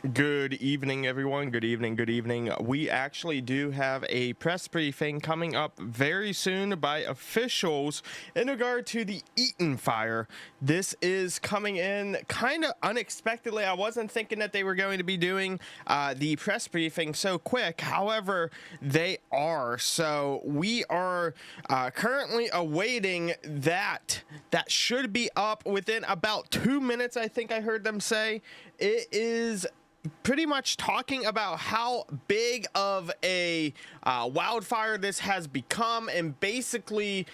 Good evening, everyone. Good evening. Good evening. We actually do have a press briefing coming up very soon by officials in regard to the Eaton fire. This is coming in kind of unexpectedly. I wasn't thinking that they were going to be doing the press briefing so quick. However, they are. So we are currently awaiting that. That should be up within about 2 minutes, I think I heard them say. It is pretty much talking about how big of a wildfire this has become, and basically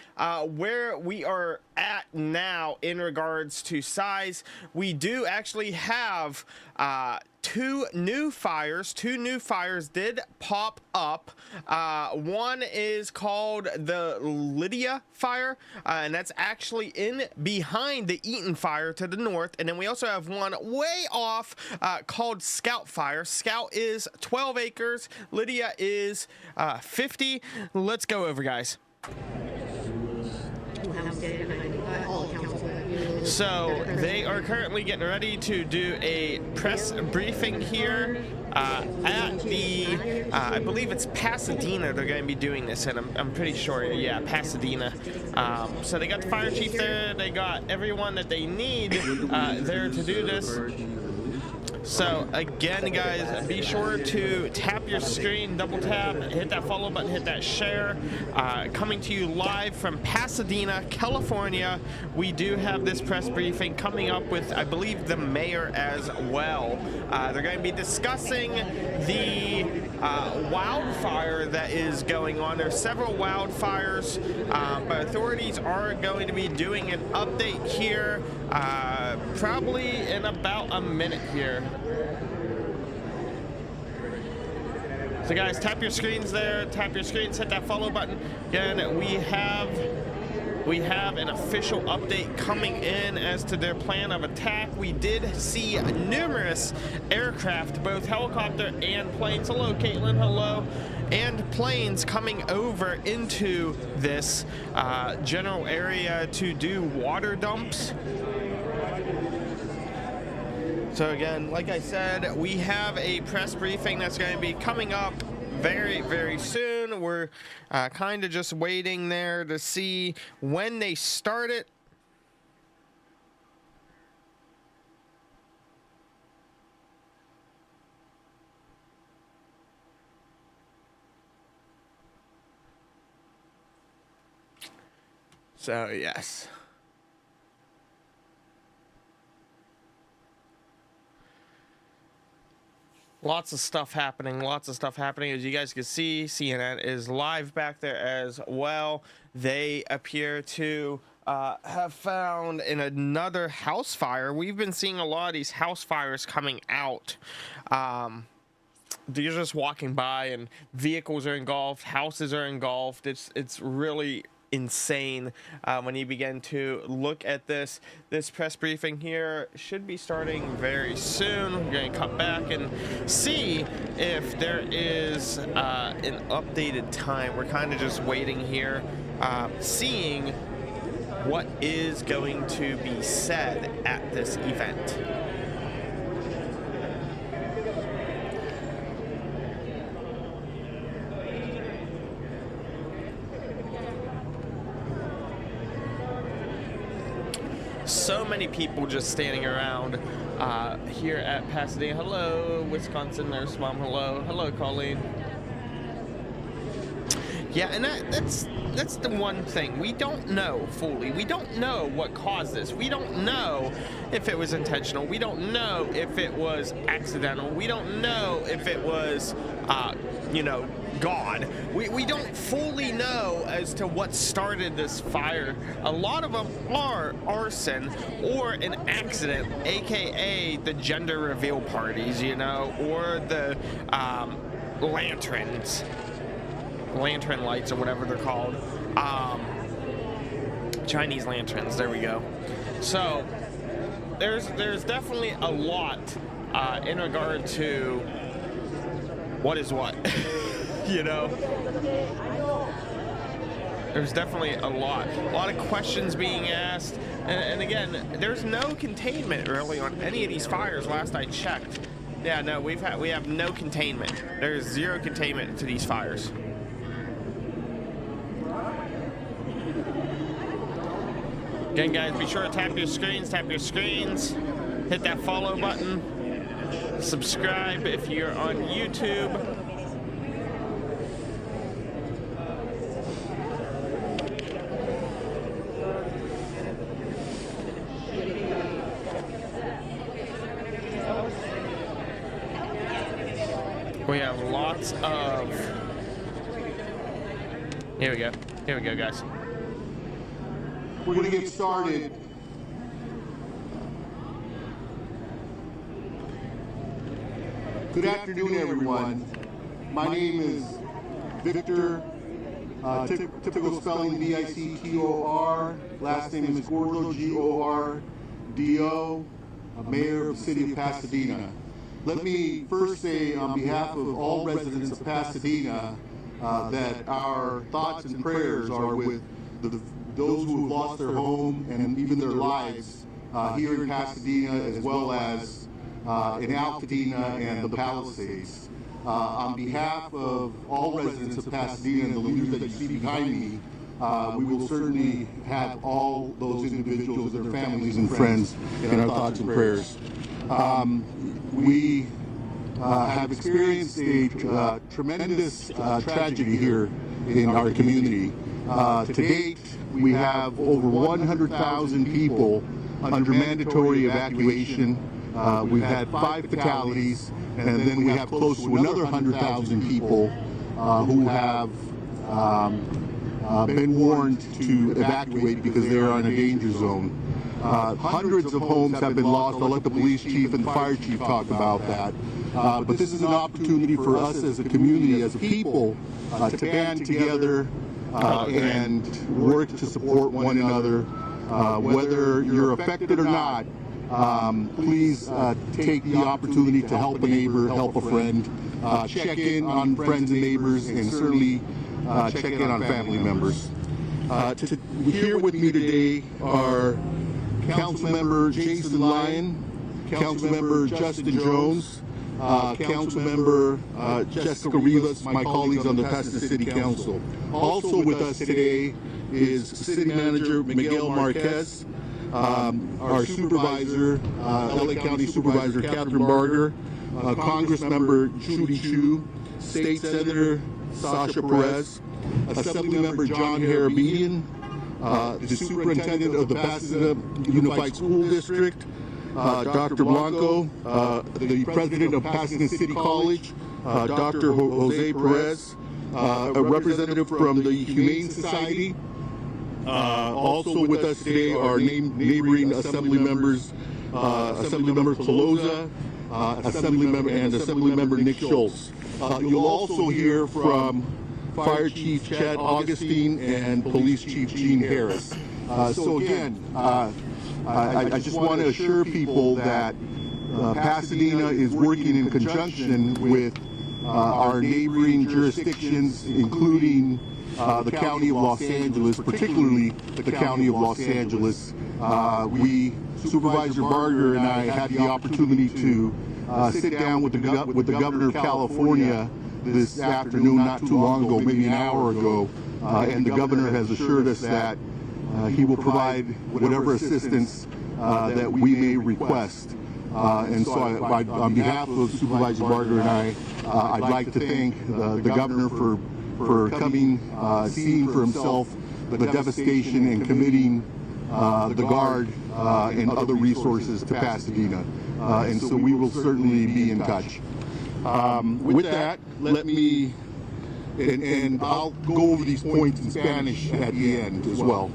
where we are at now in regards to size. We do actually have two new fires did pop up. One is called the Lydia fire, and that's actually in behind the Eaton fire to the north. And then we also have one way off called Scout fire. Scout is 12 acres, Lydia is 50. Let's go over, guys. So they are currently getting ready to do a press briefing here at the I believe it's Pasadena. They're going to be doing this, and I'm pretty sure, yeah, Pasadena. So they got the fire chief there, they got everyone that they need there to do this. So again, guys, be sure to tap your screen, double tap, hit that follow button, hit that share. Coming to you live from Pasadena, California. We do have this press briefing coming up with, I believe, the mayor as well. They're going to be discussing the wildfire that is going on. There's several wildfires, but authorities are going to be doing an update here probably in about a minute here. So guys, tap your screens there, tap your screens, hit that follow button. Again, we have an official update coming in as to their plan of attack. We did see numerous aircraft, both helicopter and planes. Hello, Caitlin, hello. And planes coming over into this general area to do water dumps. So again, like I said, we have a press briefing that's going to be coming up very, very soon. We're kind of just waiting there to see when they start it. So yes. Lots of stuff happening, as you guys can see. CNN is live back there as well. They appear to have found in another house fire. We've been seeing a lot of these house fires coming out. You're just walking by and vehicles are engulfed, houses are engulfed. It's really insane when you begin to look at this press briefing here. Should be starting very soon. We're going to cut back and see if there is an updated time. We're kind of just waiting here, seeing what is going to be said at this event. So many people just standing around here at Pasadena. Hello, Wisconsin nurse mom. Hello, hello, Colleen. Yeah, and that's the one thing we don't know fully. We don't know what caused this. We don't know if it was intentional. We don't know if it was accidental. We don't know if it was, you know, God. We don't fully know as to what started this fire. A lot of them are arson or an accident, aka the gender reveal parties, you know, or the lanterns. Lantern lights or whatever they're called. Chinese lanterns, there we go. So there's definitely a lot in regard to what is what. You know, there's definitely a lot of questions being asked, and again, there's no containment really on any of these fires last I checked. Yeah, no, we have no containment. There's zero containment to these fires. Again, guys, be sure to tap your screens, hit that follow button, subscribe if you're on YouTube. We have lots of... Here we go, guys. We're going to get started. Good afternoon, everyone. My name is Victor, typical spelling V-I-C-T-O-R. Last name is Gordo, G-O-R-D-O, Mayor of the City of Pasadena. Let me first say on behalf of all residents of Pasadena that our thoughts and prayers are with those who have lost their home and even their lives here in Pasadena, as well as in Altadena and the Palisades. On behalf of all residents of Pasadena and the leaders that you see behind me, we will certainly have all those individuals, their families and friends in our thoughts and prayers. We have experienced a tremendous tragedy here in our community. To date, we have over 100,000 people under mandatory evacuation. We've had 5 fatalities, and then we have close to another 100,000 people who have been warned to evacuate because they are in a danger zone. Hundreds of homes have been lost. I'll let the police chief and the fire chief talk about that. But this is an opportunity for us as a community, as a people, to band together and work to support one another. Whether you're affected or not, please take the opportunity to help a neighbor, help a friend, check in on friends and neighbors, and certainly check in on family members. Here with me today are Councilmember Jason Lyon, Councilmember Justin Jones, Councilmember Jessica Rivas, my colleagues on the Pasadena City Council. Also with us today is City Manager Miguel Marquez, our Supervisor, LA County Supervisor Catherine Barger, Congress Member Judy Chu, State Senator Sasha Perez, Assemblymember John Harabedian, the Superintendent of the Pasadena Unified School District, Dr. Blanco, the President of Pasadena City College, Dr. Jose Perez, a representative from the Humane Society. Also with us today are neighboring Assembly members, Assemblymember Pelosa, Assemblymember Nick Schultz. You'll also hear from Fire Chief Chad Augustine and Police Chief Gene Harris. So again, I just want to assure people that Pasadena is working in conjunction with our neighboring jurisdictions, including the County of Los Angeles, particularly the County of Los Angeles. Supervisor Barger and I had the opportunity to sit down with the Governor of California this afternoon, not too long ago, maybe an hour ago, and the Governor has assured us that he will provide whatever assistance that we may request. And so on behalf of Supervisor Barger and I'd like to thank the Governor for coming, seeing for himself the devastation and committing the Guard and other resources to Pasadena. And so we will certainly be in touch. With that, let me, and I'll go over these points in Spanish at the end as well.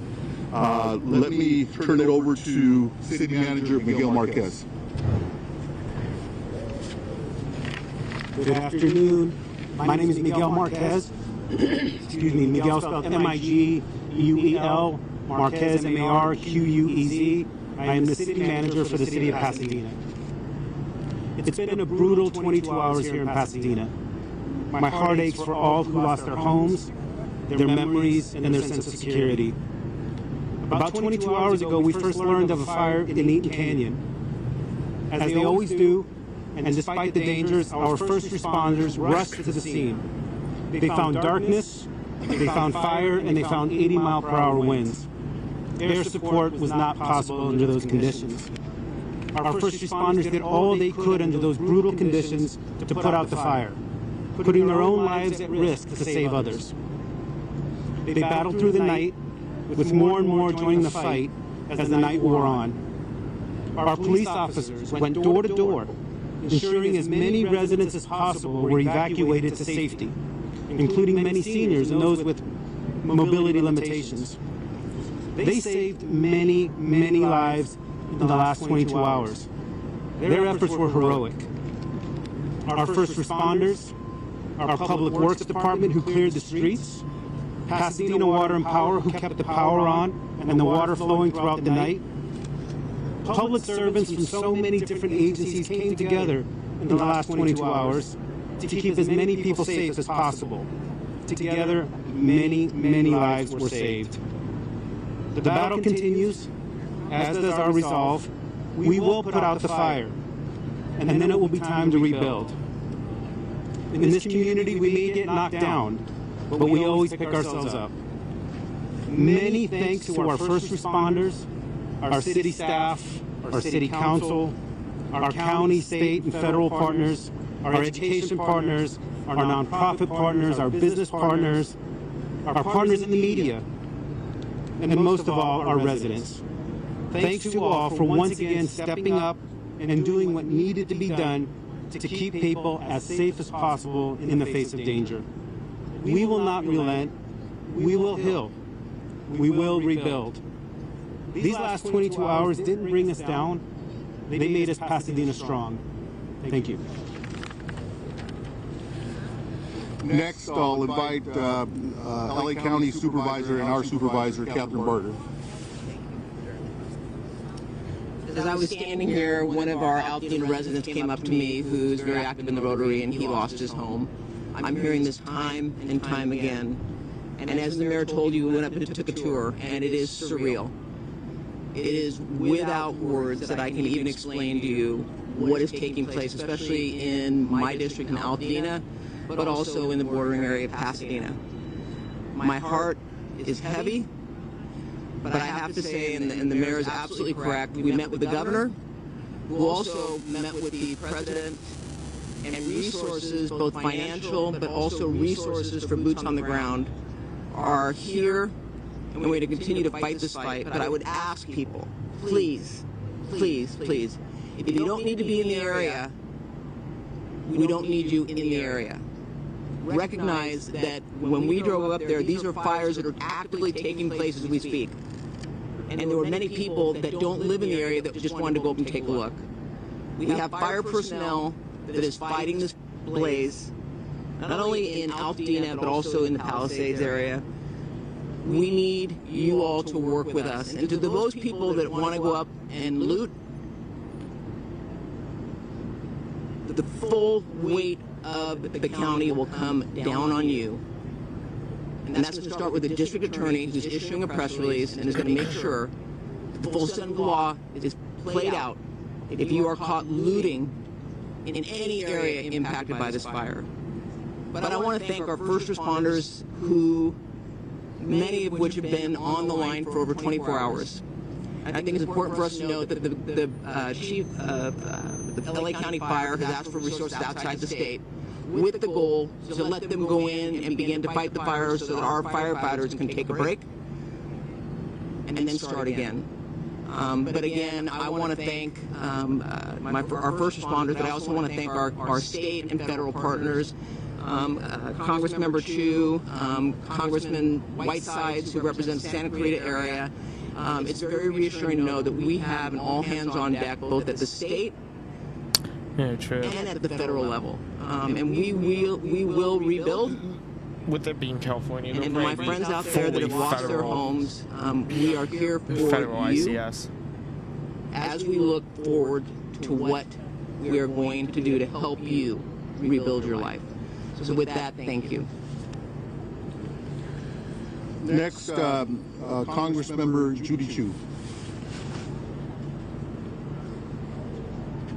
Let me turn it over to City Manager Miguel Marquez. Good afternoon. My name is Miguel Marquez. Excuse me, Miguel spelled M-I-G-U-E-L, Marquez, M-A-R-Q-U-E-Z. I am the city manager for the city of Pasadena. It's been a brutal 22 hours here in Pasadena. My heart aches for all who lost their homes, their memories, and their sense of security. About 22 hours ago, we first learned of a fire in Eaton Canyon. As they always do, and despite the dangers, our first responders rushed to the scene. They found darkness, they found fire, and they found 80-mile-per-hour winds. Air support was not possible under those conditions. Our first responders did all they could under those brutal conditions to put out the fire, putting their own lives at risk to save others. They battled through the night, with more and more joining the fight as the night wore on. Our police officers went door to door, ensuring as many residents as possible were evacuated to safety, including many seniors and those with mobility limitations. They saved many, many lives in the last 22 hours. Their efforts were heroic. Our first responders, our Public Works Department who cleared the streets, Pasadena Water and Power who kept the power on and the water flowing throughout the night. Public servants from so many different agencies came together in the last 22 hours to keep as many people safe as possible. Together, many, many lives were saved. The battle continues, as does our resolve. We will put out the fire, and then it will be time to rebuild. In this community, we may get knocked down, but we always pick ourselves up. Many thanks to our first responders, our city staff, our city council, our county, state, and federal partners, our education partners, our nonprofit partners, our business partners, our partners in the media, and most of all, our residents. Thanks to all for once again stepping up and doing what needed to be done to keep people as safe as possible in the face of danger. We will not relent. We will heal. We will rebuild. These last 22 hours didn't bring us down. They made us Pasadena strong. Thank you. Next, I'll invite LA County Supervisor and our Supervisor, Catherine Barter. As I was standing here, one of our Altoona residents came up to me who's very active in the Rotary, and he lost his home. I'm hearing this time and time again. And as the mayor told you, we went up and took a tour, and it is surreal. It is without words that I can even explain to you what is taking place, especially in my district in Altoona, but also in the bordering area of Pasadena. My heart is heavy, but I have to say, and the mayor is absolutely correct, we met with the governor, who also met with the president, and resources, both financial, but also resources for boots on the ground, are here, and we're going to continue to fight this fight. But I would ask people, please, please, please, if you don't need to be in the area, we don't need you in the area. Recognize that when we drove up there, these are fires that are actively taking place as we speak. And there were many people that don't live in the area that just wanted to go up and take a look. We have fire personnel that is fighting this blaze, not only in Altoona, but also in the Palisades area. We need you all to work with us. And to those people that want to go up and loot, the full weight of the county will come down on you. And that's going to start with the district attorney, who's issuing a press release and is going to make sure the full set of the law is played out if you are caught looting in any area impacted by this fire. But I want to thank our first responders, who many of which have been on the line for over 24 hours. I think it's important for us to note that the chief of the LA County Fire has asked for resources outside the state, with the goal to let them go in and begin to fight the fires so that our firefighters can take a break and then start again. But again, I want to thank our first responders, but I also want to thank our state and federal partners, Congressmember Chu, Congressman Whitesides, who represents Santa Clarita area. It's very reassuring to know that we have an all hands on deck, both at the state and at the federal level. And we will rebuild. With it being California, and my friends out there that have lost their homes, we are here for federal you ICS. as we look forward to what we are going to do to help you rebuild your life. So with that, thank you. Next, Congressmember Judy Chu.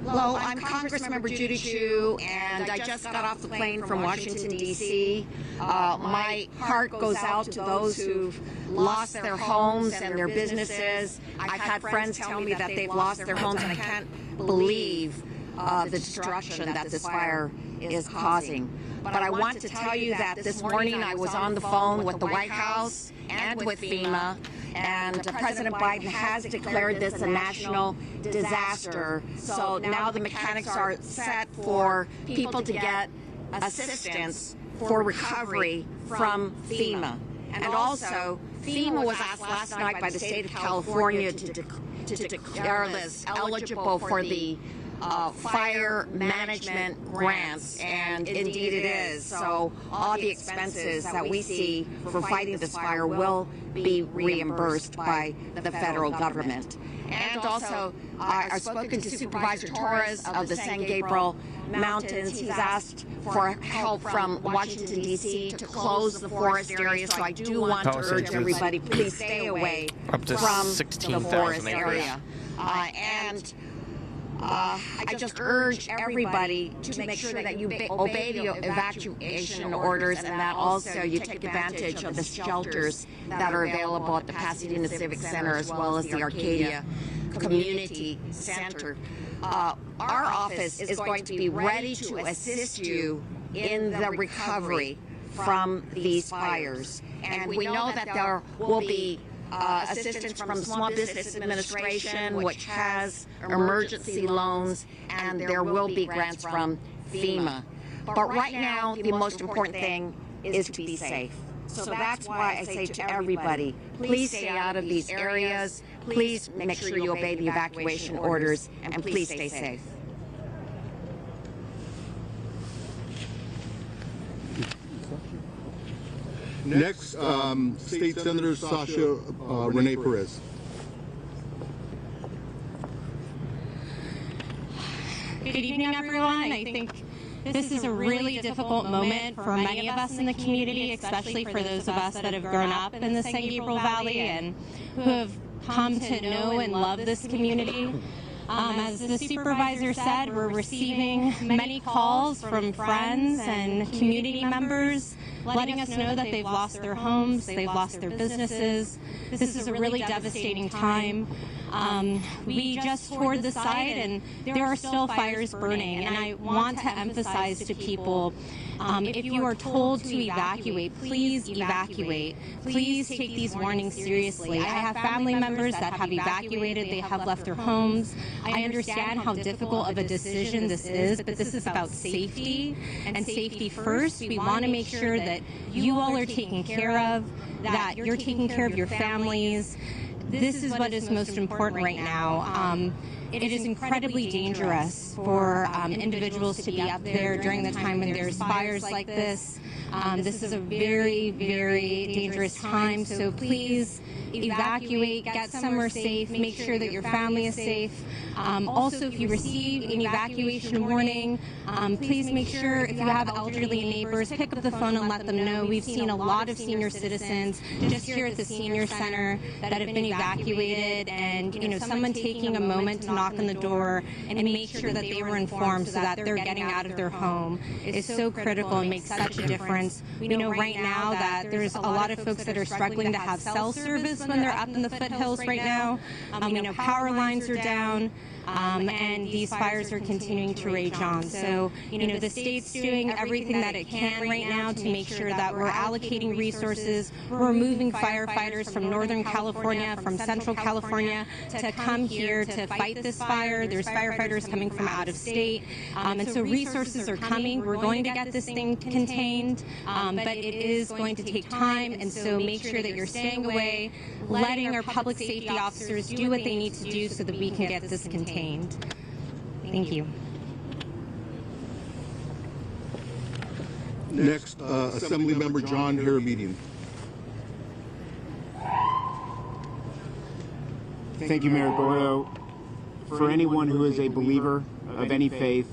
Hello, I'm Congressmember Judy Chu, and I just got off the plane from Washington, D.C. My heart goes out to those who've lost their homes and their businesses. I've had friends tell me that they've lost their homes, and I can't believe the destruction that this fire is causing. But I want to tell you that this morning I was on the phone with the White House and with FEMA, and President Biden has declared this a national disaster. So now the mechanics are set for people to get assistance for recovery from FEMA. And also, FEMA was asked last night by the state of California to declare this eligible for the fire management grants, and indeed it is. So all the expenses that we see for fighting this fire will be reimbursed by the federal government. And also, I've spoken to Supervisor Torres of the San Gabriel Mountains. He's asked for help from Washington, D.C. to close the forest area. So I do want to urge everybody, please stay away from the forest area. I just urge everybody to make sure that you obey the evacuation orders, and that also you take advantage of the shelters that are available at the Pasadena Civic Center as well as the Arcadia Community Center. Our office is going to be ready to assist you in the recovery from these fires. And we know that there will be assistance from the Small Business Administration, which has emergency loans, and there will be grants from FEMA. But right now, the most important thing is to be safe. So that's why I say to everybody, please stay out of these areas, please make sure you obey the evacuation orders, and please stay safe. Next, State Senator Sasha Renee Perez. Good evening, everyone. I think this is a really difficult moment for many of us in the community, especially for those of us that have grown up in the San Gabriel Valley and who have come to know and love this community. As the supervisor said, we're receiving many calls from friends and community members letting us know that they've lost their homes, they've lost their businesses. This is a really devastating time. We just toured the site and there are still fires burning, and I want to emphasize to people, if you are told to evacuate, please evacuate. Please take these warnings seriously. I have family members that have evacuated, they have left their homes. I understand how difficult of a decision this is, but this is about safety, and safety first. We want to make sure that you all are taken care of, that you're taking care of your families. This is what is most important right now. It is incredibly dangerous for individuals to be up there during the time when there's fires like this. This is a very, very dangerous time, so please evacuate, get somewhere safe, make sure that your family is safe. Also, if you receive an evacuation warning, please make sure if you have elderly neighbors, pick up the phone and let them know. We've seen a lot of senior citizens just here at the senior center that have been evacuated, and someone taking a moment to knock on the door and make sure that they were informed so that they're getting out of their home is so critical and makes such a difference. We know right now that there's a lot of folks that are struggling to have cell service when they're up in the foothills right now. We know power lines are down. And these fires are continuing to rage on. So, the state's doing everything that it can right now to make sure that we're allocating resources. We're moving firefighters from Northern California, from Central California to come here to fight this fire. There's firefighters coming from out of state. And so resources are coming. We're going to get this thing contained, but it is going to take time. And so make sure that you're staying away, letting our public safety officers do what they need to do so that we can get this contained. Thank you. Next, Assemblymember John Harabedian. Thank you, Mayor Gordo. For anyone who is a believer of any faith,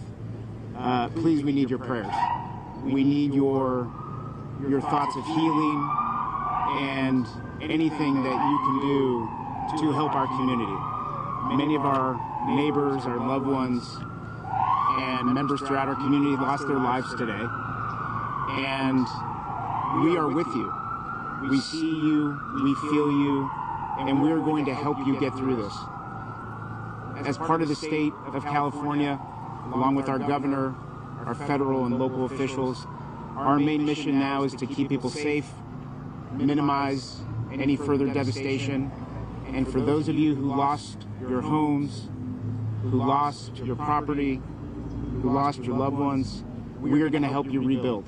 please, we need your prayers. We need your thoughts of healing and anything that you can do to help our community. Many of our neighbors, our loved ones and members throughout our community lost their lives today. And we are with you. We see you, we feel you, and we're going to help you get through this. As part of the state of California, along with our governor, our federal and local officials, our main mission now is to keep people safe, minimize any further devastation, and for those of you who lost your homes, who lost your property, who lost your loved ones, we are going to help you rebuild.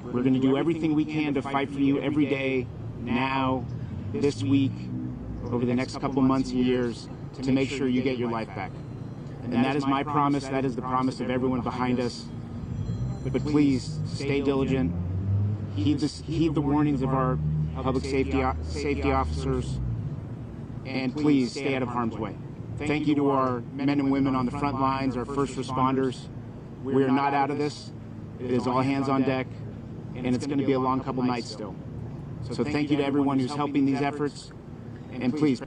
We're going to do everything we can to fight for you every day, now, this week, over the next couple months and years, to make sure you get your life back. And that is my promise. That is the promise of everyone behind us. But please, stay diligent. Heed the warnings of our public safety officers. And please, stay out of harm's way. Thank you to our men and women on the front lines, our first responders. We are not out of this. It is all hands on deck, and it's going to be a long couple nights still. So thank you to everyone who's helping these efforts, and please.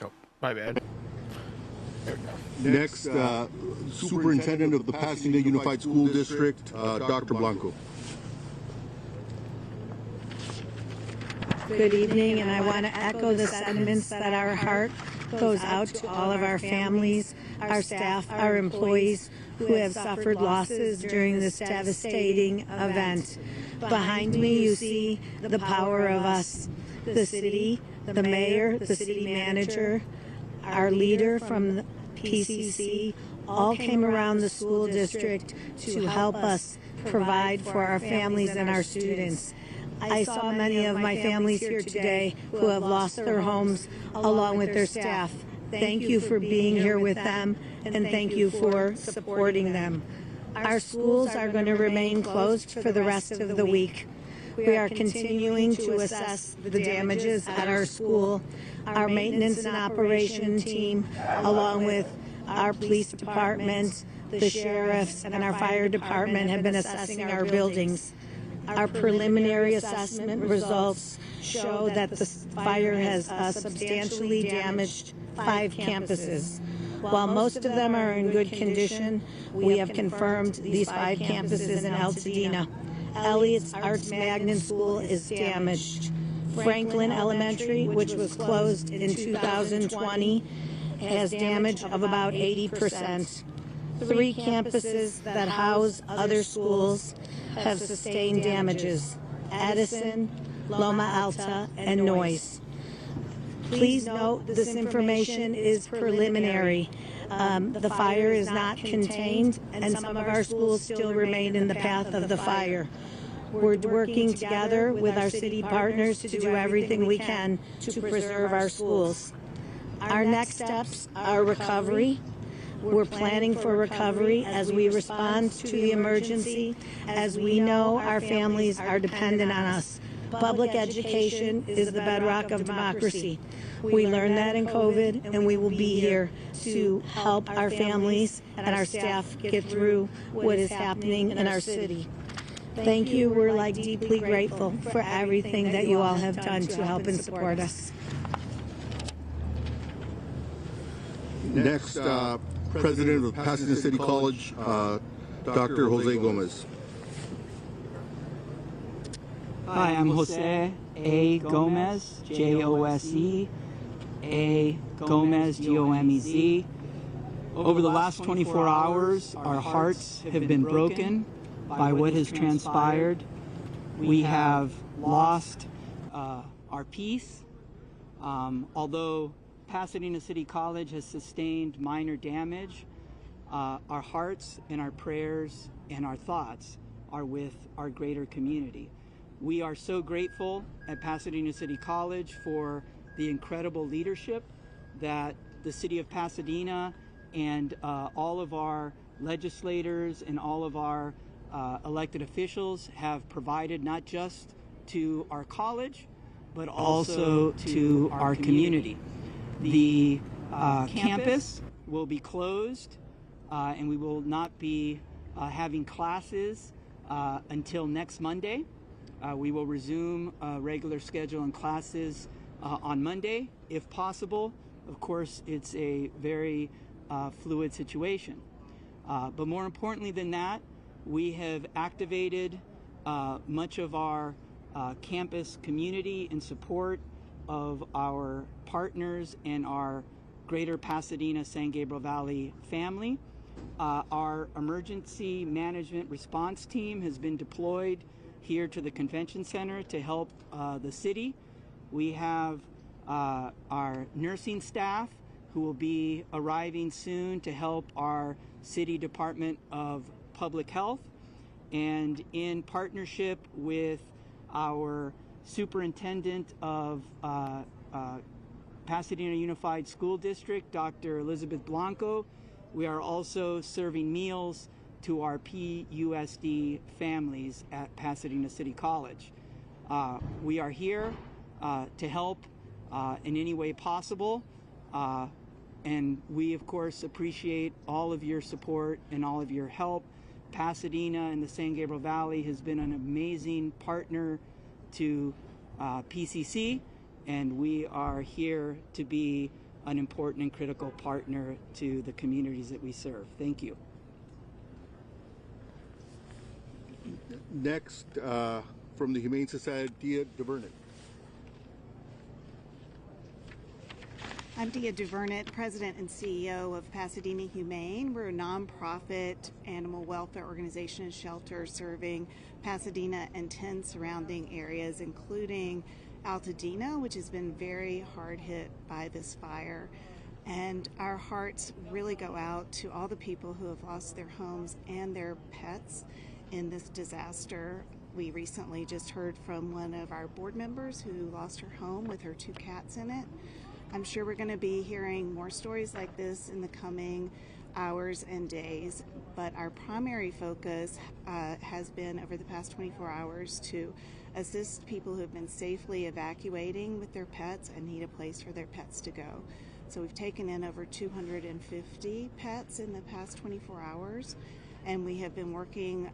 Oh, my bad. Next, Superintendent of the Pasadena Unified School District, Dr. Blanco. Good evening, and I want to echo the sentiments that our heart goes out to all of our families, our staff, our employees who have suffered losses during this devastating event. Behind me, you see the power of us, the city, the mayor, the city manager, our leader from the PCC, all came around the school district to help us provide for our families and our students. I saw many of my families here today who have lost their homes along with their staff. Thank you for being here with them, and thank you for supporting them. Our schools are going to remain closed for the rest of the week. We are continuing to assess the damages at our school. Our maintenance and operation team, along with our police department, the sheriffs, and our fire department have been assessing our buildings. Our preliminary assessment results show that the fire has substantially damaged 5 campuses. While most of them are in good condition, we have confirmed these 5 campuses in Altadena. Elliott's Arts Magnet School is damaged. Franklin Elementary, which was closed in 2020, has damage of about 80%. 3 campuses that house other schools have sustained damages: Addison, Loma Alta, and Noyes. Please note this information is preliminary. The fire is not contained, and some of our schools still remain in the path of the fire. We're working together with our city partners to do everything we can to preserve our schools. Our next steps are recovery. We're planning for recovery as we respond to the emergency, as we know our families are dependent on us. Public education is the bedrock of democracy. We learned that in COVID, and we will be here to help our families and our staff get through what is happening in our city. Thank you. We're deeply grateful for everything that you all have done to help and support us. Next, President of Pasadena City College, Dr. Jose Gomez. Hi, I'm Jose A. Gomez, Jose A. Gomez, Gomez. Over the last 24 hours, our hearts have been broken by what has transpired. We have lost our peace. Although Pasadena City College has sustained minor damage, our hearts and our prayers and our thoughts are with our greater community. We are so grateful at Pasadena City College for the incredible leadership that the city of Pasadena and all of our legislators and all of our elected officials have provided, not just to our college, but also to our community. The campus will be closed and we will not be having classes until next Monday. We will resume regular schedule and classes on Monday, if possible. Of course, it's a very fluid situation. But more importantly than that, we have activated much of our campus community in support of our partners and our greater Pasadena San Gabriel Valley family. Our emergency management response team has been deployed here to the convention center to help the city. We have our nursing staff who will be arriving soon to help our City Department of Public Health. And in partnership with our Superintendent of Pasadena Unified School District, Dr. Elizabeth Blanco, we are also serving meals to our PUSD families at Pasadena City College. We are here to help in any way possible, and we of course appreciate all of your support and all of your help. Pasadena and the San Gabriel Valley has been an amazing partner to PCC, and we are here to be an important and critical partner to the communities that we serve. Thank you. Next, from the Humane Society, Dia DeVernit. I'm Dia DeVernit, President and CEO of Pasadena Humane. We're a nonprofit animal welfare organization and shelter serving Pasadena and 10 surrounding areas, including Altadena, which has been very hard hit by this fire. And our hearts really go out to all the people who have lost their homes and their pets in this disaster. We recently just heard from one of our board members who lost her home with her 2 cats in it. I'm sure we're going to be hearing more stories like this in the coming hours and days, but our primary focus has been over the past 24 hours to assist people who have been safely evacuating with their pets and need a place for their pets to go. So we've taken in over 250 pets in the past 24 hours, and we have been working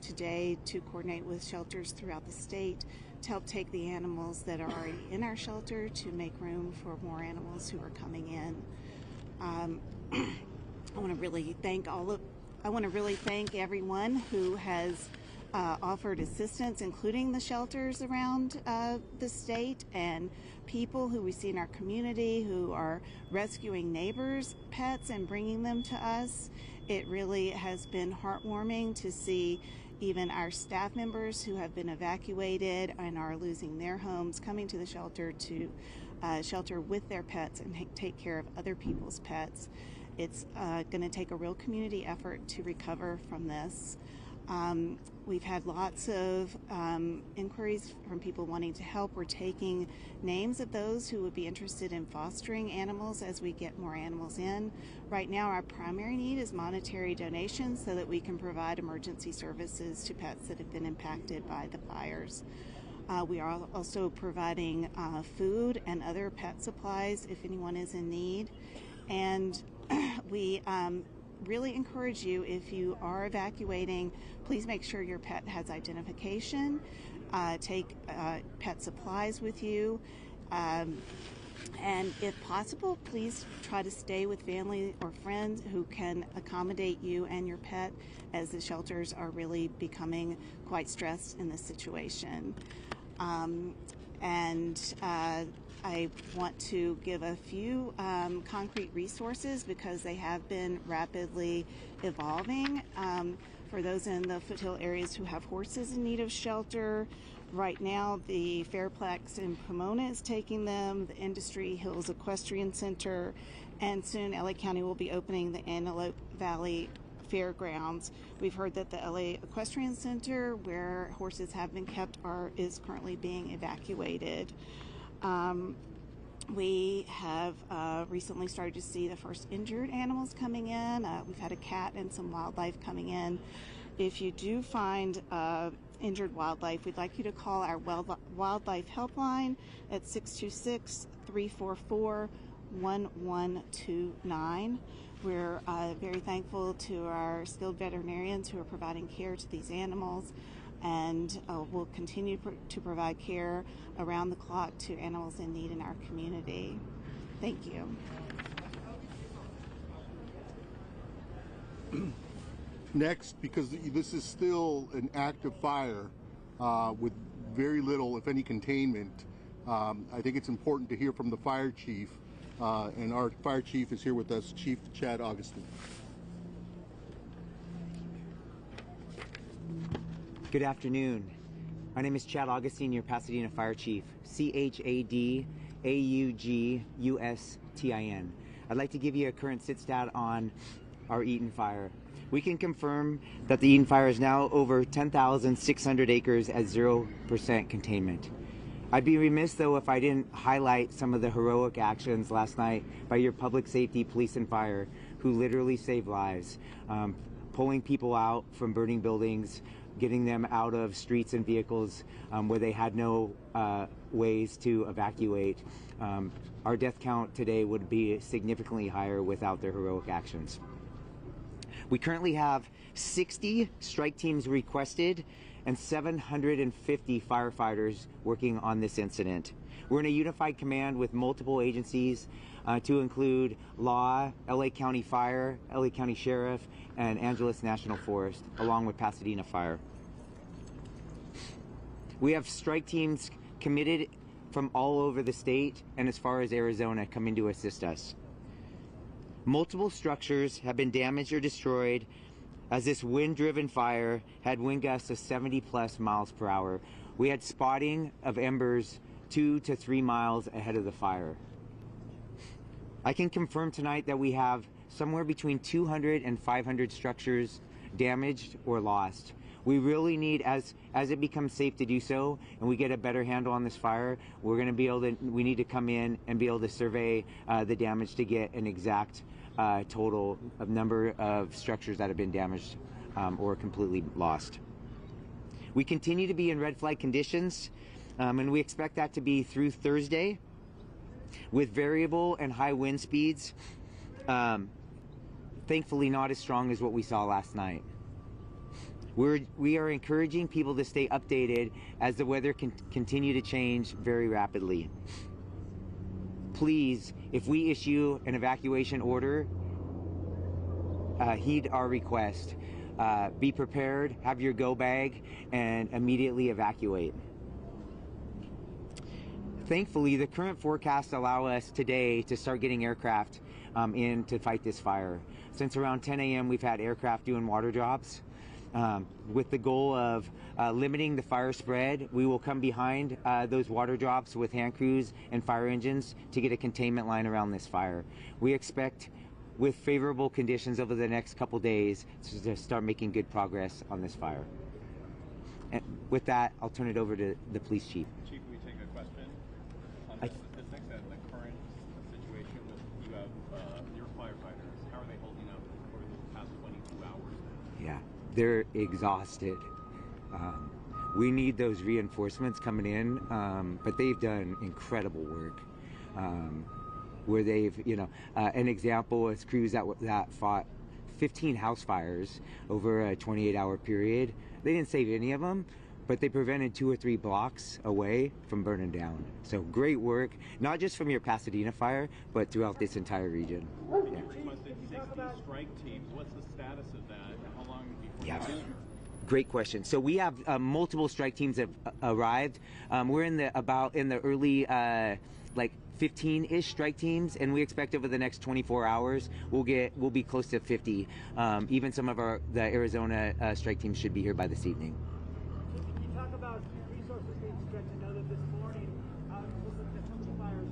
today to coordinate with shelters throughout the state to help take the animals that are already in our shelter to make room for more animals who are coming in. I want to really thank everyone who has offered assistance, including the shelters around the state and people who we see in our community who are rescuing neighbors' pets and bringing them to us. It really has been heartwarming to see even our staff members who have been evacuated and are losing their homes coming to the shelter to shelter with their pets and take care of other people's pets. It's going to take a real community effort to recover from this. We've had lots of inquiries from people wanting to help. We're taking names of those who would be interested in fostering animals as we get more animals in. Right now, our primary need is monetary donations so that we can provide emergency services to pets that have been impacted by the fires. We are also providing food and other pet supplies if anyone is in need. And we really encourage you, if you are evacuating, please make sure your pet has identification. Take pet supplies with you. And if possible, please try to stay with family or friends who can accommodate you and your pet, as the shelters are really becoming quite stressed in this situation. I want to give a few concrete resources because they have been rapidly evolving. For those in the foothill areas who have horses in need of shelter, right now the Fairplex in Pomona is taking them, the Industry Hills Equestrian Center, and soon LA County will be opening the Antelope Valley Fairgrounds. We've heard that the LA Equestrian Center, where horses have been kept, is currently being evacuated. We have recently started to see the first injured animals coming in. We've had a cat and some wildlife coming in. If you do find injured wildlife, we'd like you to call our wildlife helpline at 626-344-1129. We're very thankful to our skilled veterinarians who are providing care to these animals, and we'll continue to provide care around the clock to animals in need in our community. Thank you. Next, because this is still an active fire with very little, if any, containment, I think it's important to hear from the fire chief, and our fire chief is here with us, Chief Chad Augustine. Good afternoon. My name is Chad Augustine, your Pasadena Fire Chief, CHADAUGUSTIN. I'd like to give you a current sit stat on our Eaton fire. We can confirm that the Eaton fire is now over 10,600 acres at 0% containment. I'd be remiss, though, if I didn't highlight some of the heroic actions last night by your public safety, police, and fire, who literally saved lives, pulling people out from burning buildings, getting them out of streets and vehicles where they had no ways to evacuate. Our death count today would be significantly higher without their heroic actions. We currently have 60 strike teams requested and 750 firefighters working on this incident. We're in a unified command with multiple agencies to include Law, LA County Fire, LA County Sheriff, and Angeles National Forest, along with Pasadena Fire. We have strike teams committed from all over the state and as far as Arizona coming to assist us. Multiple structures have been damaged or destroyed as this wind-driven fire had wind gusts of 70+ miles per hour. We had spotting of embers 2 to 3 miles ahead of the fire. I can confirm tonight that we have somewhere between 200 and 500 structures damaged or lost. We really need, as it becomes safe to do so, and we get a better handle on this fire, we need to come in and be able to survey the damage to get an exact total of number of structures that have been damaged or completely lost. We continue to be in red flag conditions, and we expect that to be through Thursday, with variable and high wind speeds, thankfully not as strong as what we saw last night. We are encouraging people to stay updated as the weather can continue to change very rapidly. Please, if we issue an evacuation order, heed our request. Be prepared, have your go bag, and immediately evacuate. Thankfully, the current forecasts allow us today to start getting aircraft in to fight this fire. Since around 10 a.m., we've had aircraft doing water drops. With the goal of limiting the fire spread, we will come behind those water drops with hand crews and fire engines to get a containment line around this fire. We expect, with favorable conditions over the next couple days, to start making good progress on this fire. And with that, I'll turn it over to the police chief. Chief, we take a question on the statistics and the current situation with you have your firefighters. How are they holding up over the past 22 hours now? Yeah. They're exhausted. We need those reinforcements coming in, but they've done incredible work. Where they've, an example is crews that fought 15 house fires over a 28-hour period. They didn't save any of them, but they prevented 2 or 3 blocks away from burning down. So great work, not just from your Pasadena fire, but throughout this entire region. You requested 60 strike teams. What's the status of that? How long before? Yeah. Great question. So we have multiple strike teams have arrived. We're in the early 15-ish strike teams, and we expect over the next 24 hours we'll be close to 50. Even some of the Arizona strike teams should be here by this evening. Can you talk about resources being stretched? I know that this morning, looking at some of the fires,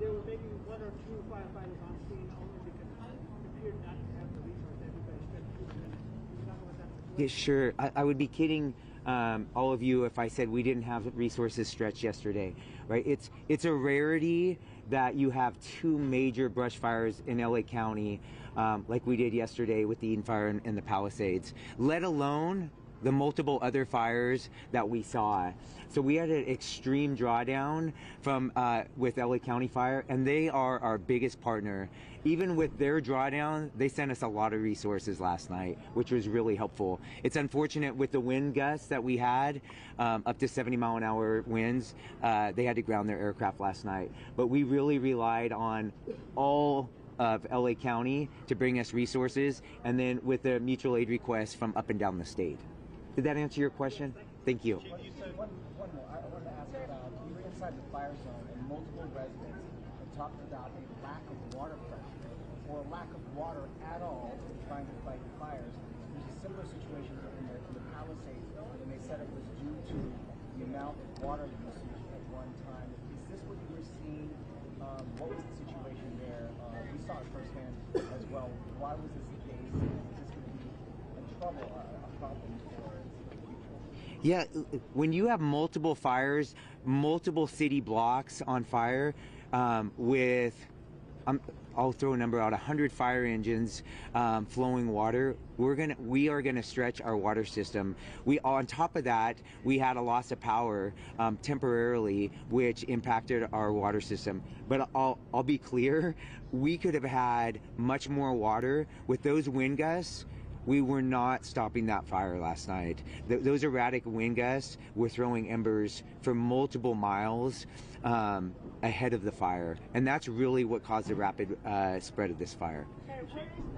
there were maybe 1 or 2 firefighters on scene only because it appeared not to have the resources. Everybody spent 2 minutes. Can you talk about that? Yeah, sure. I would be kidding all of you if I said we didn't have resources stretched yesterday, right? It's a rarity that you have 2 major brush fires in LA County like we did yesterday with the Eaton fire and the Palisades, let alone the multiple other fires that we saw. So we had an extreme drawdown from with LA County Fire, and they are our biggest partner. Even with their drawdown, they sent us a lot of resources last night, which was really helpful. It's unfortunate with the wind gusts that we had, up to 70-mile-an-hour winds, they had to ground their aircraft last night. But we really relied on all of LA County to bring us resources, and then with a mutual aid request from up and down the state. Did that answer your question? Thank you. You said one more. I wanted to ask about, you were inside the fire zone and multiple residents had talked about a lack of water pressure or a lack of water at all trying to fight the fires. There's a similar situation in the Palisades, and they said it was due to the amount of water usage at one time. Is this what you were seeing? What was the situation there? We saw it firsthand as well. Why was this the case? Is this going to be a problem for Yeah, when you have multiple fires, multiple city blocks on fire, with, I'll throw a number out, 100 fire engines flowing water, we are gonna stretch our water system. On top of that, we had a loss of power temporarily, which impacted our water system. But I'll be clear, we could have had much more water with those wind gusts. We were not stopping that fire last night. Those erratic wind gusts were throwing embers for multiple miles ahead of the fire. And that's really what caused the rapid spread of this fire. Where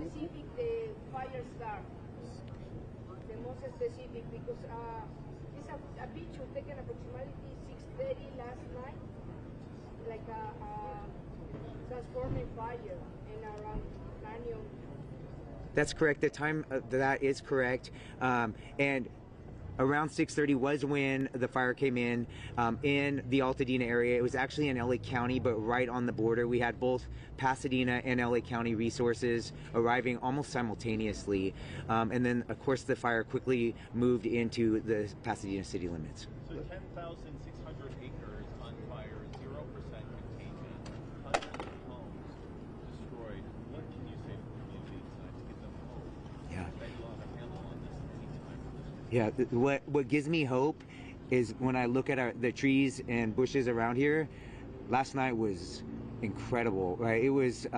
specific the fire started? The most specific, because it's a picture taken approximately 6:30 last night, like a transforming fire in around Lanyon. That's correct. The time that is correct. And around 6:30 was when the fire came in the Altadena area. It was actually in LA County, but right on the border. We had both Pasadena and LA County resources arriving almost simultaneously. And then, of course, the fire quickly moved into the Pasadena city limits. So 10,600 acres on fire, 0% containment, hundreds of homes destroyed. What can you say to the community tonight to get them home? Yeah. That you'll have a handle on this anytime. Yeah, what gives me hope is when I look at the trees and bushes around here. Last night was incredible, right? It was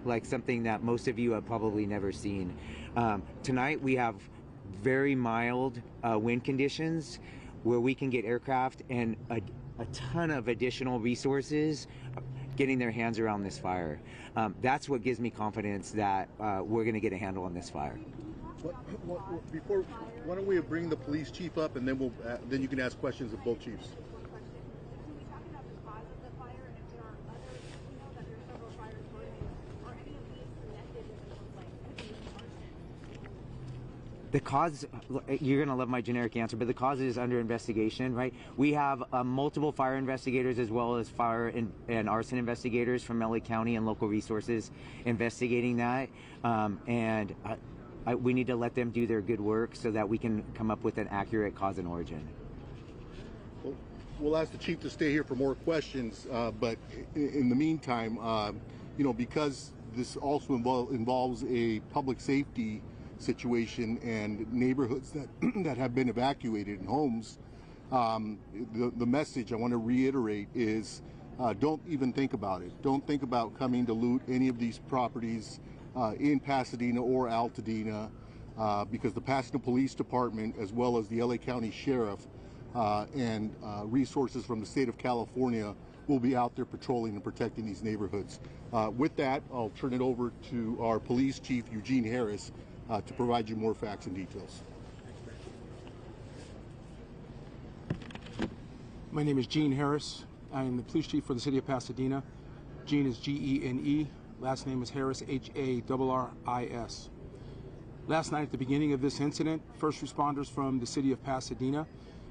like something that most of you have probably never seen. Tonight we have very mild wind conditions where we can get aircraft and a ton of additional resources getting their hands around this fire. That's what gives me confidence that we're going to get a handle on this fire. Why don't we bring the police chief up, and then then you can ask questions of both chiefs. The cause, you're going to love my generic answer, but the cause is under investigation, right? We have multiple fire investigators as well as fire and arson investigators from LA County and local resources investigating that. We need to let them do their good work so that we can come up with an accurate cause and origin. Well, we'll ask the chief to stay here for more questions, but in the meantime, because this also involves a public safety situation and neighborhoods that have been evacuated and homes, the message I want to reiterate is don't even think about it. Don't think about coming to loot any of these properties in Pasadena or Altadena, because the Pasadena Police Department, as well as the LA County Sheriff and resources from the state of California, will be out there patrolling and protecting these neighborhoods. With that, I'll turn it over to our police chief, Eugene Harris, to provide you more facts and details. My name is Gene Harris. I am the police chief for the city of Pasadena. Gene is Gene. Last name is Harris, Harris. Last night at the beginning of this incident, first responders from the city of Pasadena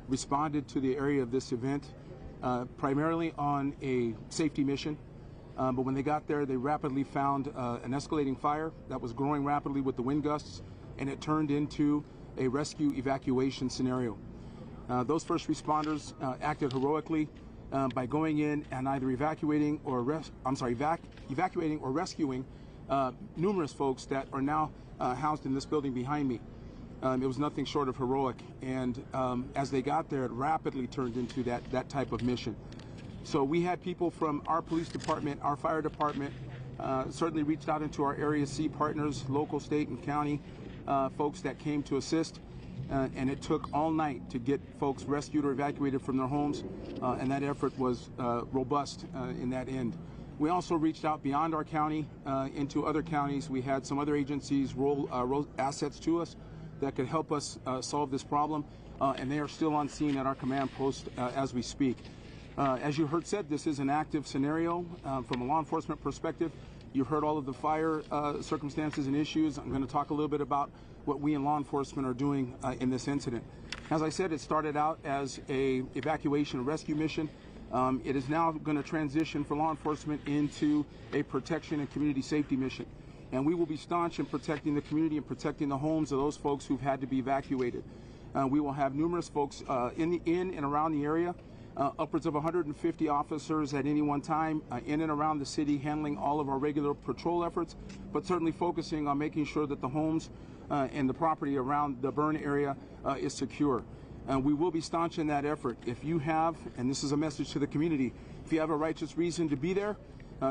responded to the area of this event primarily on a safety mission. But when they got there, they rapidly found an escalating fire that was growing rapidly with the wind gusts, and it turned into a rescue evacuation scenario. Those first responders acted heroically by going in and either evacuating or rescuing numerous folks that are now housed in this building behind me. It was nothing short of heroic, and as they got there, it rapidly turned into that type of mission. So we had people from our police department, our fire department, certainly reached out into our Area C partners, local, state, and county folks that came to assist. And it took all night to get folks rescued or evacuated from their homes, and that effort was robust in that end. We also reached out beyond our county into other counties. We had some other agencies roll assets to us that could help us solve this problem, and they are still on scene at our command post as we speak. As you heard said, this is an active scenario from a law enforcement perspective. You've heard all of the fire circumstances and issues. I'm going to talk a little bit about what we in law enforcement are doing in this incident. As I said, it started out as a evacuation and rescue mission. It is now going to transition for law enforcement into a protection and community safety mission. And we will be staunch in protecting the community and protecting the homes of those folks who've had to be evacuated. We will have numerous folks in and around the area. Upwards of 150 officers at any one time in and around the city handling all of our regular patrol efforts, but certainly focusing on making sure that the homes and the property around the burn area is secure. We will be staunch in that effort. If you have, and this is a message to the community, if you have a righteous reason to be there,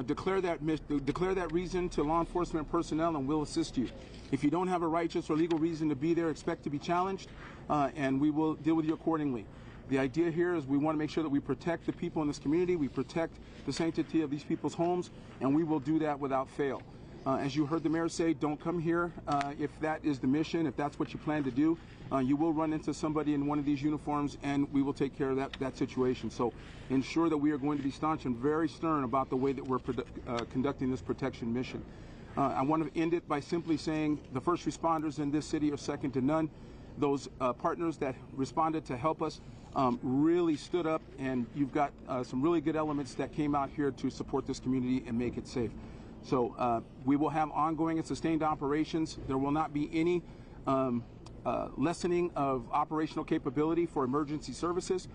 declare that reason to law enforcement personnel and we'll assist you. If you don't have a righteous or legal reason to be there, expect to be challenged and we will deal with you accordingly. The idea here is we want to make sure that we protect the people in this community, we protect the sanctity of these people's homes, and we will do that without fail. As you heard the mayor say, don't come here if that is the mission, if that's what you plan to do. You will run into somebody in one of these uniforms, and we will take care of that situation. So ensure that we are going to be staunch and very stern about the way that we're conducting this protection mission. I want to end it by simply saying the first responders in this city are second to none. Those partners that responded to help us really stood up, and you've got some really good elements that came out here to support this community and make it safe. So we will have ongoing and sustained operations. There will not be any lessening of operational capability for emergency services.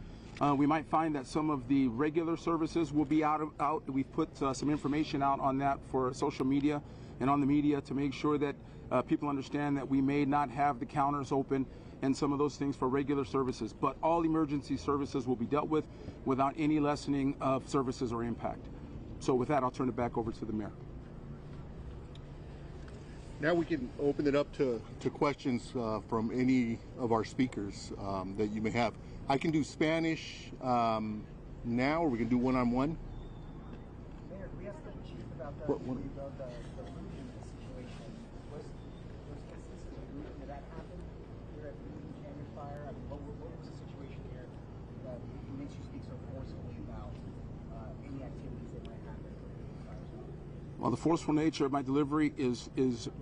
We might find that some of the regular services will be out. We've put some information out on that for social media and on the media to make sure that people understand that we may not have the counters open and some of those things for regular services. But all emergency services will be dealt with without any lessening of services or impact. So with that, I'll turn it back over to the mayor. Now we can open it up to questions from any of our speakers that you may have. I can do Spanish now, or we can do one-on-one. Mayor, we asked the chief about the looting situation. Was instances of looting that happened here at the Eaton Canyon fire? I mean, what was the situation here that makes you speak so forcefully about any activities that might happen during the fire zone? Well, the forceful nature of my delivery is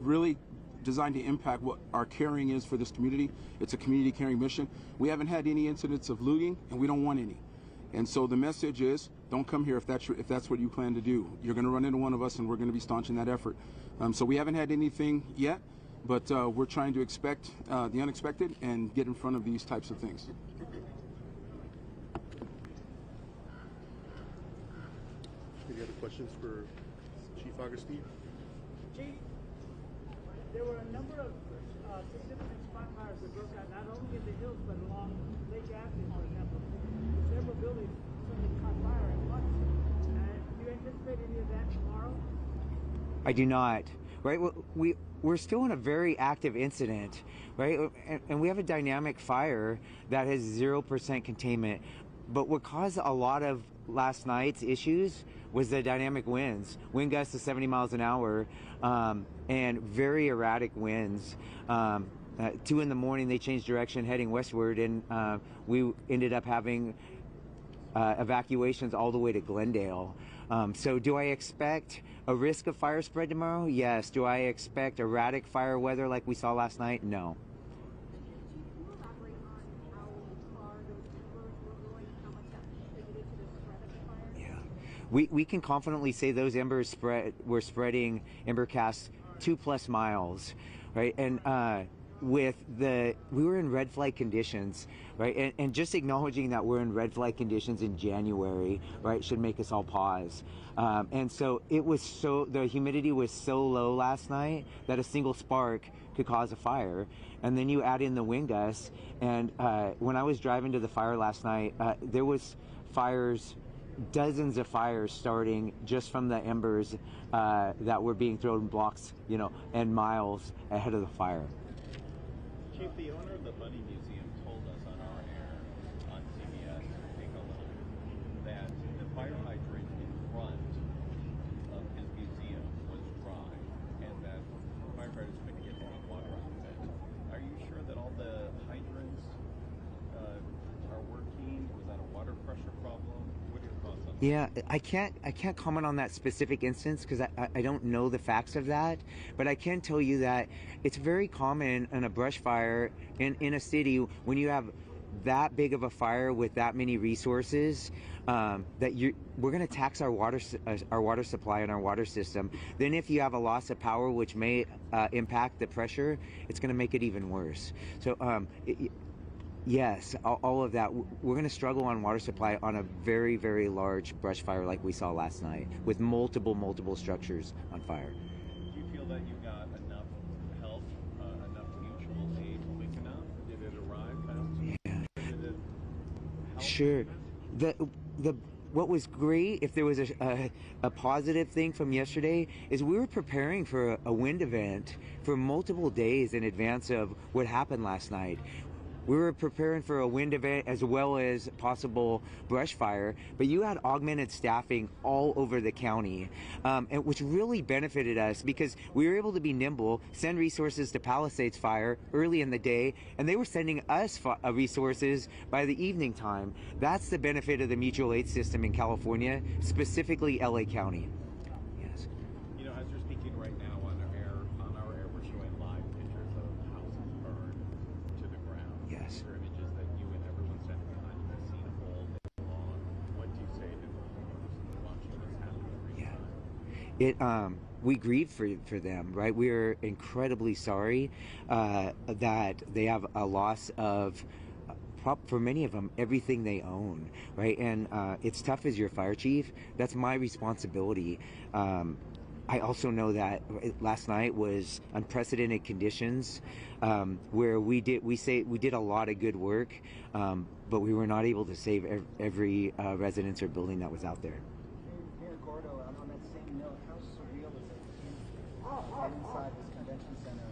really designed to impact what our caring is for this community. It's a community caring mission. We haven't had any incidents of looting, and we don't want any. And so the message is, don't come here if that's what you plan to do. You're going to run into one of us, and we're going to be staunch in that effort. So we haven't had anything yet, but we're trying to expect the unexpected and get in front of these types of things. Any other questions for Chief Agustin? Chief, there were a number of significant spot fires that broke out not only in the hills but along Lake Avenue, for example. Several buildings suddenly caught fire at once. Do you anticipate any of that tomorrow? I do not. Right, we're still in a very active incident, right, and we have a dynamic fire that has 0% containment. But what caused a lot of last night's issues was the dynamic winds, wind gusts of 70 miles an hour, and very erratic winds. 2 in the morning, they changed direction heading westward, and we ended up having evacuations all the way to Glendale. So do I expect a risk of fire spread tomorrow? Yes. Do I expect erratic fire weather like we saw last night? No. We can confidently say those embers were spreading ember casts 2+ miles, right? And we were in red flag conditions, right? And just acknowledging that we're in red flag conditions in January, right, should make us all pause. And so the humidity was so low last night that a single spark could cause a fire. And then you add in the wind gusts. And when I was driving to the fire last night, there was dozens of fires starting just from the embers that were being thrown blocks, and miles ahead of the fire. Chief, the owner of the Bunny Museum told us on our air on CBS, I think a little, that the fire hydrant in front Yeah, I can't comment on that specific instance because I don't know the facts of that, but I can tell you that it's very common in a brush fire in a city when you have that big of a fire with that many resources, we're going to tax our water supply and our water system. Then if you have a loss of power, which may impact the pressure, it's going to make it even worse. So yes, all of that. We're going to struggle on water supply on a very, very large brush fire like we saw last night with multiple structures on fire. Do you feel that you got enough help, enough mutual aid quick enough? Did it arrive fast? Yeah. Did it help? Sure. What was great, if there was a positive thing from yesterday, is we were preparing for a wind event for multiple days in advance of what happened last night. We were preparing for a wind event as well as possible brush fire, but you had augmented staffing all over the county, and which really benefited us because we were able to be nimble, send resources to Palisades Fire early in the day, and they were sending us resources by the evening time. That's the benefit of the mutual aid system in California, specifically LA County. Yes. You know, as you're speaking right now on our air, we're showing live pictures of houses burned to the ground. Yes. These are images that you and everyone standing behind you have seen all day long. What do you say to the homeowners watching this happen every time? We grieve for them, right? We're incredibly sorry that they have a loss of, for many of them, everything they own, right? And it's tough as your fire chief. That's my responsibility. I also know that last night was unprecedented conditions, where we did a lot of good work, but we were not able to save every residence or building that was out there. Mayor Gordo, on that same note, how surreal is it to be inside this convention center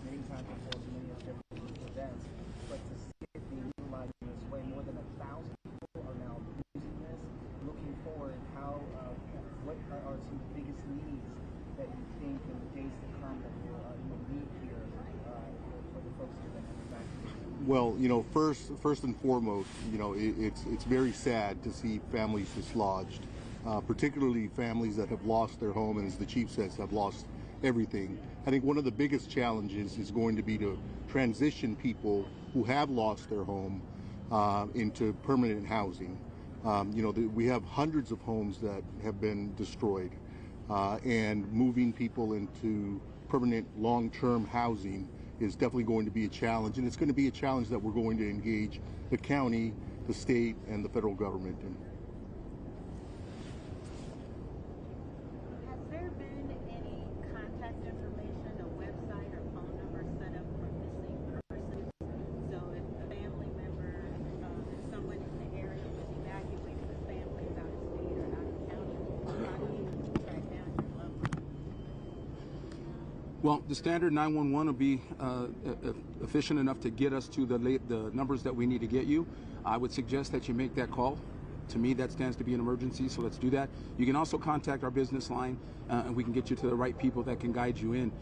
many times before so many different events, but to see it being utilized in this way? More than 1,000 people are now using this. Looking forward, what are some of the biggest needs that you think in the days to come that you'll need here for the folks who are going to be back? Well, you know, first and foremost, you know, it's very sad to see families dislodged, particularly families that have lost their home, and as the chief says, have lost everything. I think one of the biggest challenges is going to be to transition people who have lost their home into permanent housing. You know, we have hundreds of homes that have been destroyed, and moving people into permanent long-term housing is definitely going to be a challenge, and it's going to be a challenge that we're going to engage the county, the state, and the federal government in. Has there been any contact information, a website or phone number set up for missing persons? So if a family member, if someone in the area was evacuated, the family is out of state or out of county, how do you track down your loved one? Well, the standard 911 will be efficient enough to get us to the numbers that we need to get you. I would suggest that you make that call. To me, that stands to be an emergency, so let's do that. You can also contact our business line, and we can get you to the right people that can guide you in.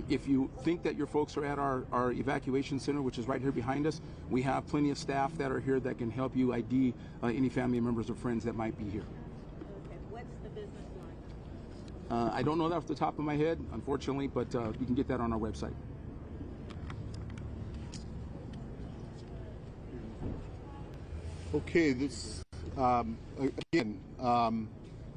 If you think that your folks are at our evacuation center, which is right here behind us, we have plenty of staff that are here that can help you ID any family members or friends that might be here. Okay, what's the business line? I don't know that off the top of my head, unfortunately, but you can get that on our website. Okay, this again,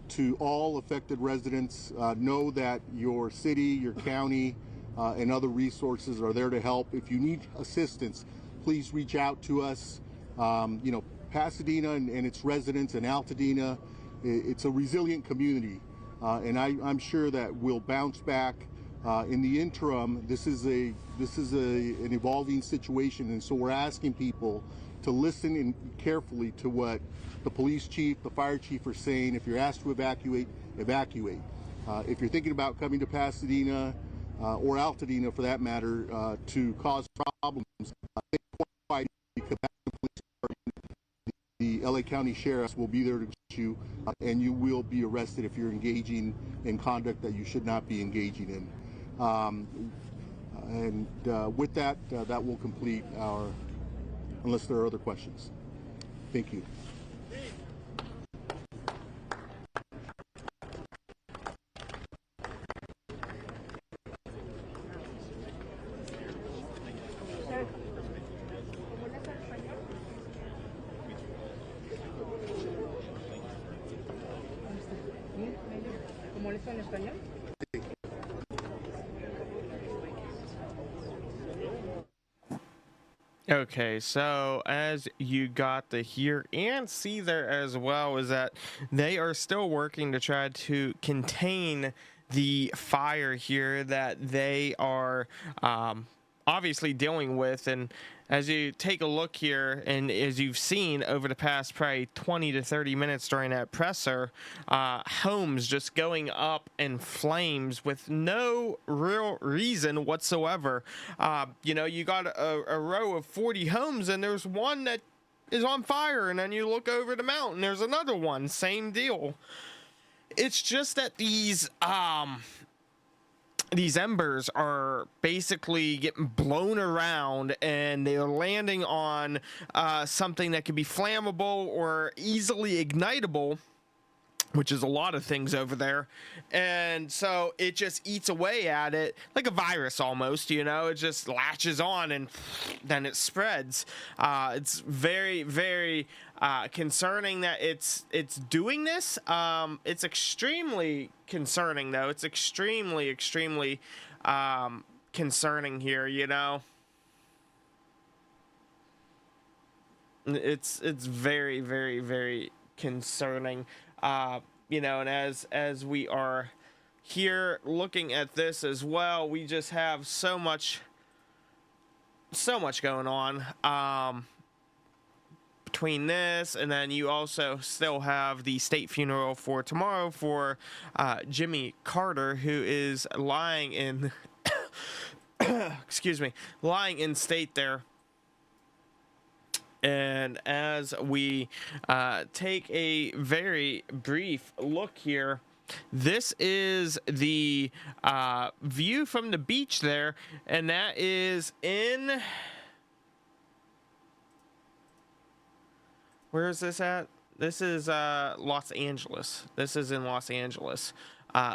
to all affected residents, know that your city, your county, and other resources are there to help. If you need assistance, please reach out to us. You know, Pasadena and its residents and Altadena, it's a resilient community, and I'm sure that we'll bounce back. In the interim, this is an evolving situation, and so we're asking people to listen in carefully to what the police chief, the fire chief are saying. If you're asked to evacuate, evacuate. If you're thinking about coming to Pasadena or Altadena, for that matter, to cause problems, because the LA County sheriffs will be there to get you, and you will be arrested if you're engaging in conduct that you should not be engaging in. With that, that will complete our, unless there are other questions. Thank you. español? Okay, so as you got to hear and see there as well, is that they are still working to try to contain the fire here that they are obviously dealing with. And as you take a look here, and as you've seen over the past probably 20 to 30 minutes during that presser, homes just going up in flames with no real reason whatsoever. You know, you got a row of 40 homes, and there's one that is on fire, and then you look over the mountain, there's another one, same deal. It's just that these embers are basically getting blown around, and they're landing on something that could be flammable or easily ignitable, which is a lot of things over there. And so it just eats away at it like a virus almost, you know. It just latches on and then it spreads. It's very, very concerning that it's doing this. It's extremely concerning, though. It's extremely, extremely concerning here, you know. It's very, very, very concerning. You know, and as we are here looking at this as well, we just have so much going on between this, and then you also still have the state funeral for tomorrow for Jimmy Carter, who is lying in excuse me, lying in state there. And as we take a very brief look here, this is the view from the beach there, and that is in... Where is this at? This is Los Angeles. This is in Los Angeles.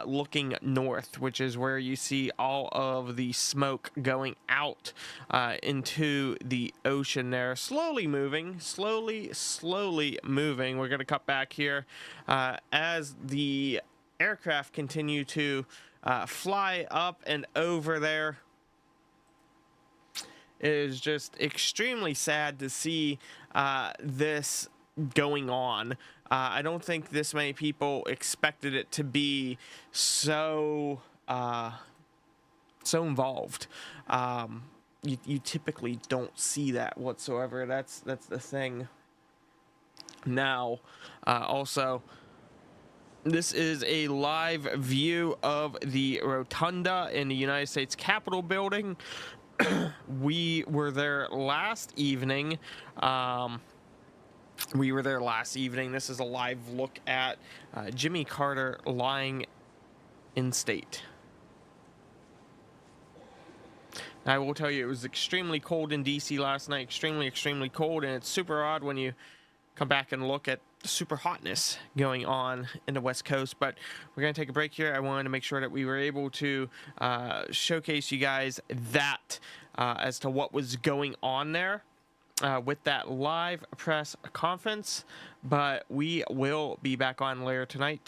Looking north, which is where you see all of the smoke going out into the ocean there. Slowly moving. We're going to cut back here as the aircraft continue to fly up and over there. It is just extremely sad to see this going on. I don't think this many people expected it to be so involved. You typically don't see that whatsoever. That's the thing. Now, also, this is a live view of the rotunda in the United States Capitol building. We were there last evening. This is a live look at Jimmy Carter lying in state. I will tell you, it was extremely cold in DC last night. Extremely cold, and it's super odd when you come back and look at the super hotness going on in the West Coast. But we're going to take a break here. I wanted to make sure that we were able to showcase you guys that as to what was going on there. With that live press conference, but we will be back on later tonight to